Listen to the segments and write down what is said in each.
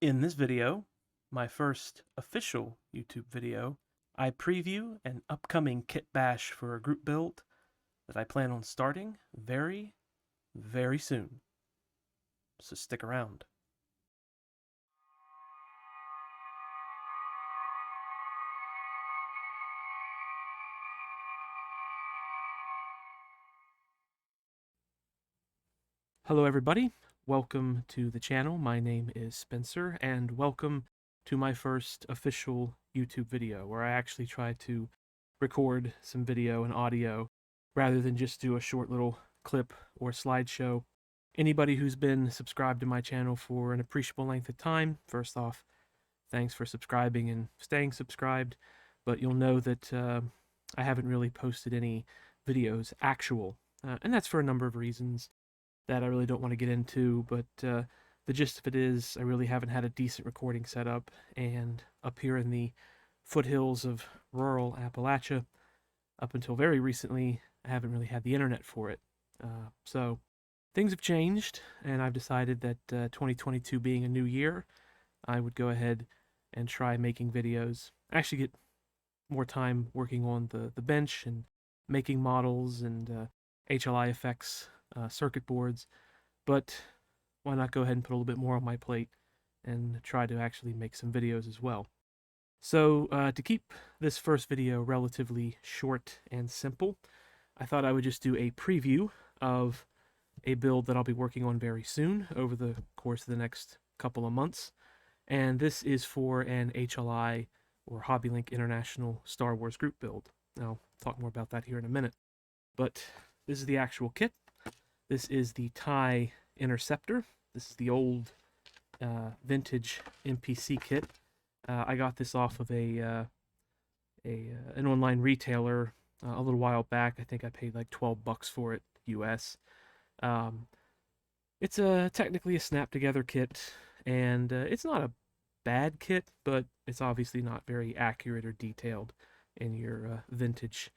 In this video, my first official YouTube video, I preview an upcoming Kitbash for a group build that I plan on starting very, very soon. So stick around. Hello everybody, welcome to the channel. My name is Spencer and welcome to my first official YouTube video where I actually try to record some video and audio rather than just do a short little clip or slideshow. Anybody who's been subscribed to my channel for an appreciable length of time, first off, thanks for subscribing and staying subscribed, but you'll know that I haven't really posted any videos and that's for a number of reasons that I really don't want to get into, but the gist of it is I really haven't had a decent recording setup, and up here in the foothills of rural Appalachia, up until very recently, I haven't really had the internet for it. So things have changed, and I've decided that 2022 being a new year, I would go ahead and try making videos. I actually get more time working on the bench and making models and HLI effects, circuit boards, but why not go ahead and put a little bit more on my plate and try to actually make some videos as well. So to keep this first video relatively short and simple, I thought I would just do a preview of a build that I'll be working on very soon over the course of the next couple of months. And this is for an HLI or HobbyLink International Star Wars group build. I'll talk more about that here in a minute. But this is the actual kit. This is the TIE Interceptor. This is the old vintage MPC kit. I got this off of an online retailer a little while back. I think I paid like $12 for it, US. It's technically a snap-together kit, and it's not a bad kit, but it's obviously not very accurate or detailed in your vintage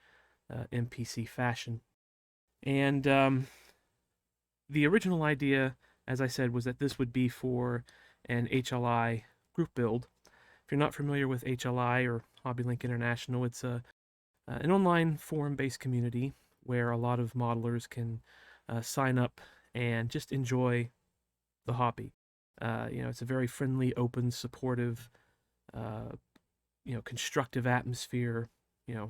MPC fashion. And the original idea, as I said, was that this would be for an HLI group build. If you're not familiar with HLI or HobbyLink International, it's an online forum-based community where a lot of modelers can sign up and just enjoy the hobby. It's a very friendly, open, supportive, constructive atmosphere.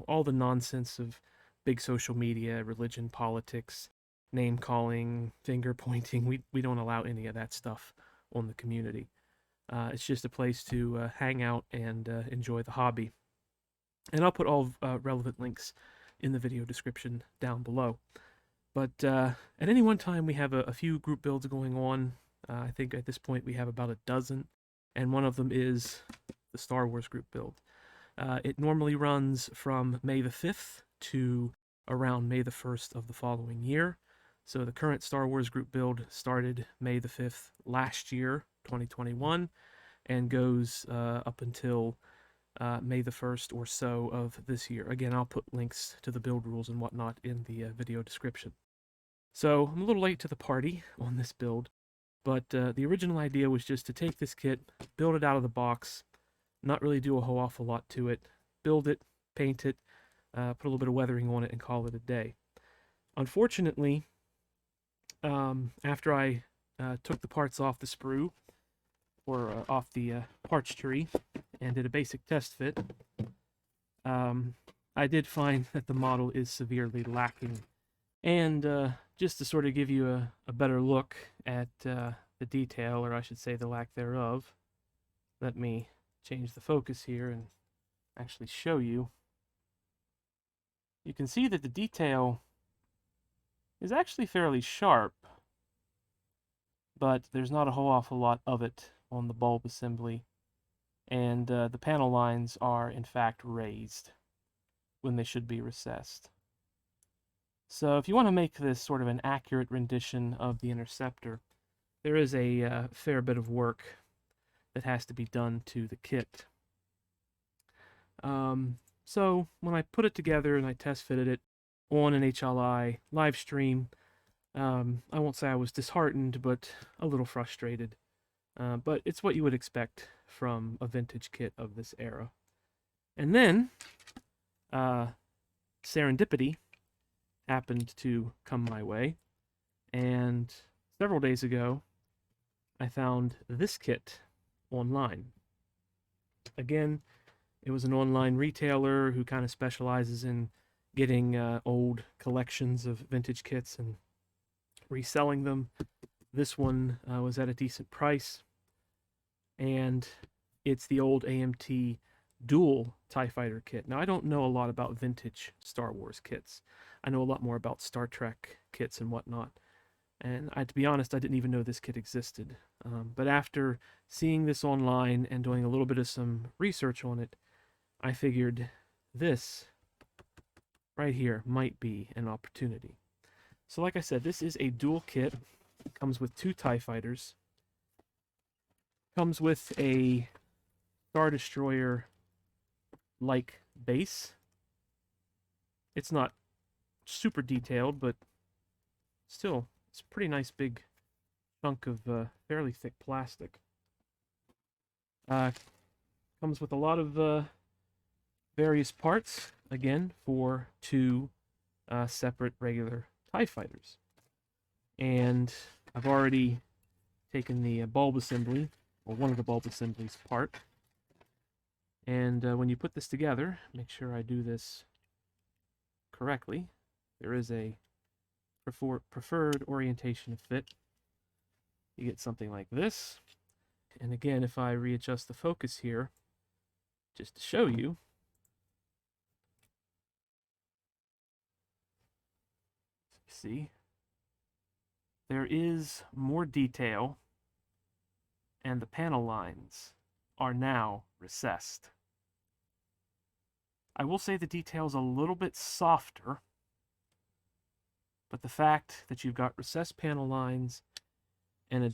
All the nonsense of big social media, religion, politics, name calling, finger pointing. We don't allow any of that stuff on the community. It's just a place to hang out and enjoy the hobby. And I'll put all relevant links in the video description down below. But at any one time, we have a few group builds going on. I think at this point we have about a dozen, and one of them is the Star Wars group build. It normally runs from May the 5th to around May the 1st of the following year. So the current Star Wars group build started May the 5th last year, 2021, and goes up until May the 1st or so of this year. Again, I'll put links to the build rules and whatnot in the video description. So I'm a little late to the party on this build, but the original idea was just to take this kit, build it out of the box, not really do a whole awful lot to it, build it, paint it, put a little bit of weathering on it, and call it a day. Unfortunately, after I took the parts off the sprue, or off the parts tree, and did a basic test fit, I did find that the model is severely lacking. And just to sort of give you a better look at the detail, or I should say the lack thereof, let me change the focus here and actually show you. You can see that the detail is actually fairly sharp, but there's not a whole awful lot of it on the bulb assembly, and the panel lines are in fact raised when they should be recessed. So if you want to make this sort of an accurate rendition of the Interceptor, there is a fair bit of work that has to be done to the kit. So when I put it together and I test fitted it on an HLI live stream, I won't say I was disheartened, but a little frustrated. but it's what you would expect from a vintage kit of this era. And then, serendipity happened to come my way, and several days ago, I found this kit online. Again, it was an online retailer who kind of specializes in getting old collections of vintage kits and reselling them. This one was at a decent price, and it's the old AMT dual TIE Fighter kit. Now, I don't know a lot about vintage Star Wars kits. I know a lot more about Star Trek kits and whatnot. And to be honest, I didn't even know this kit existed. But after seeing this online and doing a little bit of some research on it, I figured this right here might be an opportunity. So like I said, this is a dual kit. It comes with 2 TIE Fighters. Comes with a Star Destroyer-like base. It's not super detailed, but still, it's a pretty nice big chunk of fairly thick plastic. Comes with a lot of various parts, again, for 2 separate regular TIE Fighters. And I've already taken the bulb assembly, or one of the bulb assemblies apart. And when you put this together, make sure I do this correctly. There is a preferred orientation of fit. You get something like this. And again, if I readjust the focus here, just to show you, see, there is more detail, and the panel lines are now recessed. I will say the detail's a little bit softer, but the fact that you've got recessed panel lines and a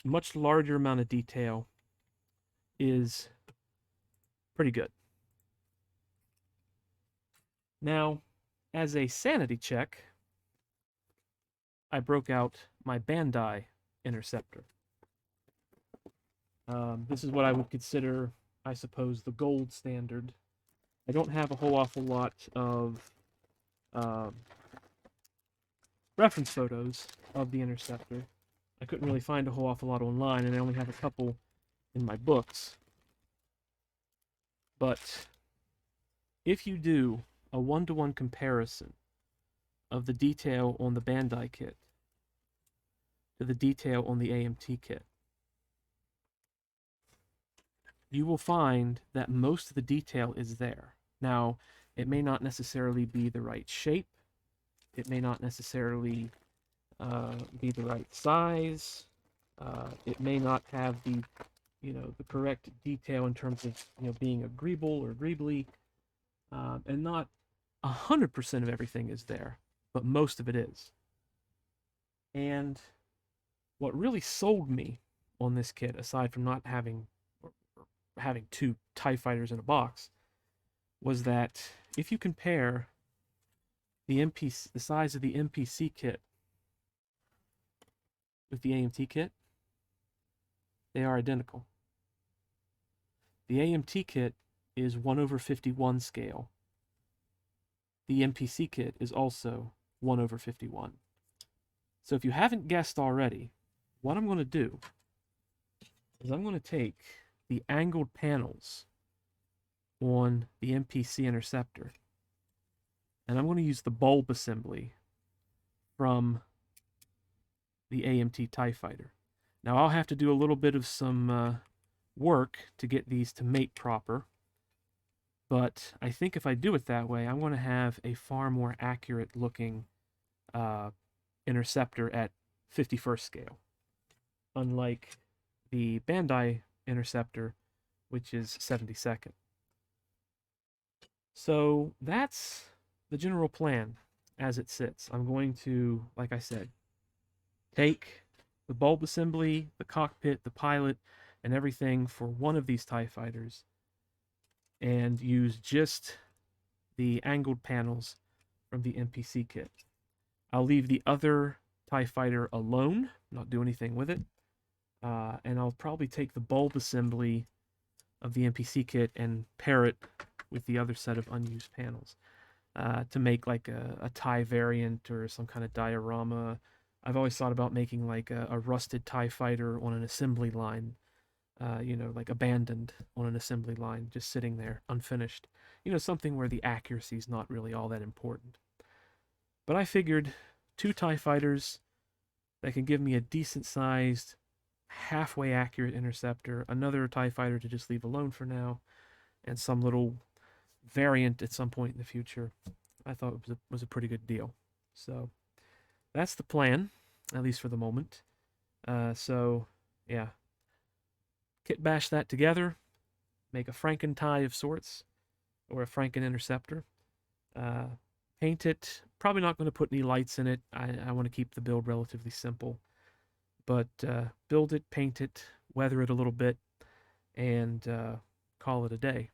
much larger amount of detail is pretty good. Now, as a sanity check, I broke out my Bandai Interceptor. This is what I would consider, I suppose, the gold standard. I don't have a whole awful lot of reference photos of the Interceptor. I couldn't really find a whole awful lot online, and I only have a couple in my books. But if you do a one-to-one comparison of the detail on the Bandai kit to the detail on the AMT kit, you will find that most of the detail is there. Now, it may not necessarily be the right shape. It may not necessarily be the right size. It may not have the, the correct detail in terms of, being agreeable or agreeably. And not 100% of everything is there, but most of it is. And what really sold me on this kit, aside from not having 2 TIE Fighters in a box, was that if you compare the size of the MPC kit with the AMT kit, they are identical. The AMT kit is 1/51 scale. The MPC kit is also 1/51. So if you haven't guessed already, what I'm going to do is I'm going to take the angled panels on the MPC Interceptor, and I'm going to use the bulb assembly from the AMT TIE Fighter. Now I'll have to do a little bit of some work to get these to mate proper, but I think if I do it that way, I'm going to have a far more accurate looking Interceptor at 51st scale, unlike the Bandai Interceptor, which is 72nd. So that's the general plan as it sits. I'm going to, like I said, take the bulb assembly, the cockpit, the pilot, and everything for one of these TIE Fighters and use just the angled panels from the MPC kit. I'll leave the other TIE Fighter alone, not do anything with it. And I'll probably take the bulb assembly of the MPC kit and pair it with the other set of unused panels to make like a TIE variant or some kind of diorama. I've always thought about making like a rusted TIE fighter on an assembly line, like abandoned on an assembly line, just sitting there unfinished. Something where the accuracy is not really all that important. But I figured 2 TIE fighters that can give me a decent sized, halfway accurate interceptor, another TIE fighter to just leave alone for now, and some little variant at some point in the future. I thought it was a pretty good deal. So that's the plan, at least for the moment. So yeah, kitbash that together, make a Franken tie of sorts, or a Franken interceptor. Paint it. Probably not going to put any lights in it. I want to keep the build relatively simple. But build it, paint it, weather it a little bit, and call it a day.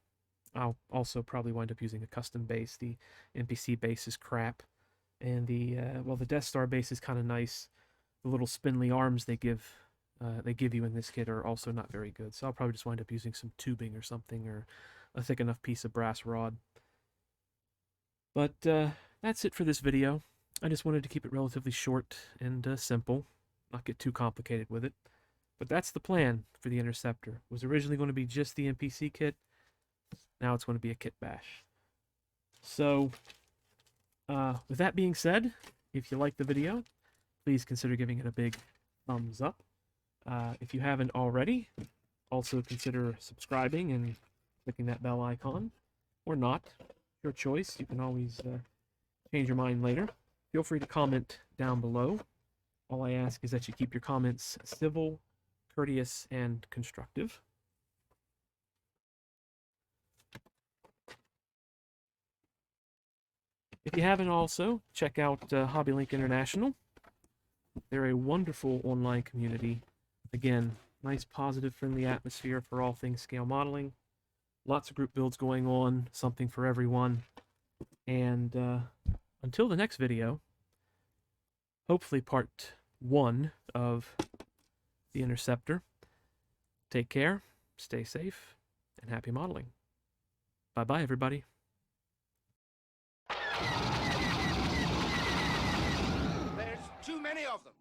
I'll also probably wind up using a custom base. The MPC base is crap, and the Death Star base is kind of nice. The little spindly arms they give you in this kit are also not very good. So I'll probably just wind up using some tubing or something, or a thick enough piece of brass rod. But that's it for this video. I just wanted to keep it relatively short and simple, not get too complicated with it. But that's the plan for the Interceptor. It was originally going to be just the MPC kit. Now it's going to be a kitbash. So, with that being said, if you liked the video, please consider giving it a big thumbs up. If you haven't already, also consider subscribing and clicking that bell icon, or not. Your choice. You can always change your mind later. Feel free to comment down below. All I ask is that you keep your comments civil, courteous, and constructive. If you haven't also, check out HobbyLink International. They're a wonderful online community. Again, nice, positive, friendly atmosphere for all things scale modeling. Lots of group builds going on, something for everyone. And until the next video, hopefully part 1 of the Interceptor, take care, stay safe, and happy modeling. Bye-bye, everybody. There's too many of them.